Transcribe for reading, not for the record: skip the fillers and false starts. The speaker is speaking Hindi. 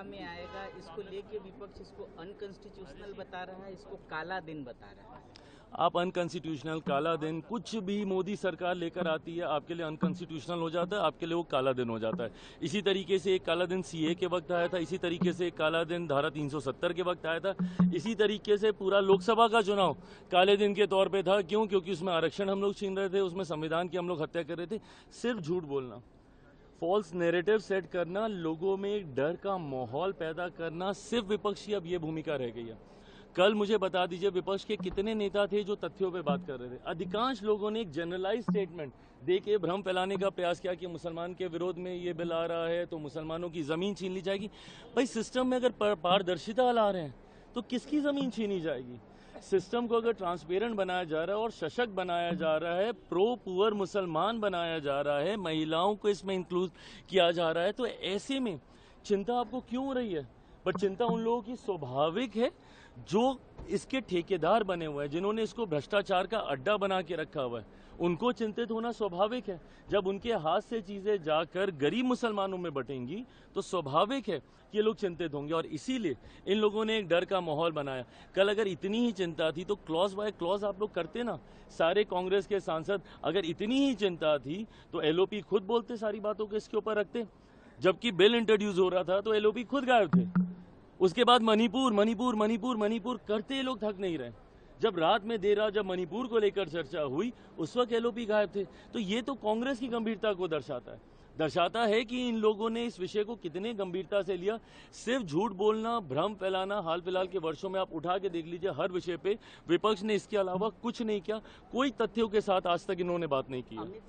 लोकसभा में आएगा, इसको लेके विपक्ष इसको अनकॉन्स्टिट्यूशनल बता रहा है, इसको काला दिन बता रहा है। आप अनकॉन्स्टिट्यूशनल, काला दिन, कुछ भी मोदी सरकार लेकर आती है आपके लिए अनकॉन्स्टिट्यूशनल हो जाता है, आपके लिए वो काला दिन हो जाता है। इसी तरीके से एक काला दिन सीए के वक्त आया था, इसी तरीके से एक काला दिन धारा 370 के वक्त आया था, इसी तरीके से पूरा लोकसभा का चुनाव काले दिन के तौर पे था। क्यों? क्योंकि उसमें आरक्षण हम लोग छीन रहे थे, उसमें संविधान की हम लोग हत्या कर रहे थे। सिर्फ झूठ बोलना, फॉल्स नैरेटिव सेट करना, लोगों में एक डर का माहौल पैदा करना, सिर्फ विपक्ष की अब ये भूमिका रह गई है। कल मुझे बता दीजिए विपक्ष के कितने नेता थे जो तथ्यों पे बात कर रहे थे। अधिकांश लोगों ने एक जनरलाइज स्टेटमेंट दे के भ्रम फैलाने का प्रयास किया कि मुसलमान के विरोध में ये बिल आ रहा है तो मुसलमानों की जमीन छीन ली जाएगी। भाई सिस्टम में अगर पारदर्शिता ला रहे हैं तो किसकी जमीन छीनी जाएगी? सिस्टम को अगर ट्रांसपेरेंट बनाया जा रहा है और सशक्त बनाया जा रहा है, प्रो पुअर मुसलमान बनाया जा रहा है, महिलाओं को इसमें इंक्लूड किया जा रहा है, तो ऐसे में चिंता आपको क्यों हो रही है? पर चिंता उन लोगों की स्वाभाविक है जो इसके ठेकेदार बने हुए हैं, जिन्होंने इसको भ्रष्टाचार का अड्डा बना के रखा हुआ है। उनको चिंतित होना स्वाभाविक है। जब उनके हाथ से चीजें जाकर गरीब मुसलमानों में बटेंगी तो स्वाभाविक है कि ये लोग चिंतित होंगे, और इसीलिए इन लोगों ने एक डर का माहौल बनाया। कल अगर इतनी ही चिंता थी तो क्लॉज बाय क्लॉज आप लोग करते ना। सारे कांग्रेस के सांसद, अगर इतनी ही चिंता थी तो एलओपी खुद बोलते, सारी बातों को इसके ऊपर रखते। जबकि बिल इंट्रोड्यूस हो रहा था तो एलओपी खुद गायब थे। उसके बाद मणिपुर मणिपुर मणिपुर मणिपुर करते ये लोग थक नहीं रहे। जब रात में देर रात जब मणिपुर को लेकर चर्चा हुई उस वक्त एलओपी गायब थे। तो ये तो कांग्रेस की गंभीरता को दर्शाता है कि इन लोगों ने इस विषय को कितने गंभीरता से लिया। सिर्फ झूठ बोलना, भ्रम फैलाना, हाल फिलहाल के वर्षों में आप उठा के देख लीजिए, हर विषय पे विपक्ष ने इसके अलावा कुछ नहीं किया। कोई तथ्यों के साथ आज तक इन्होंने बात नहीं की है।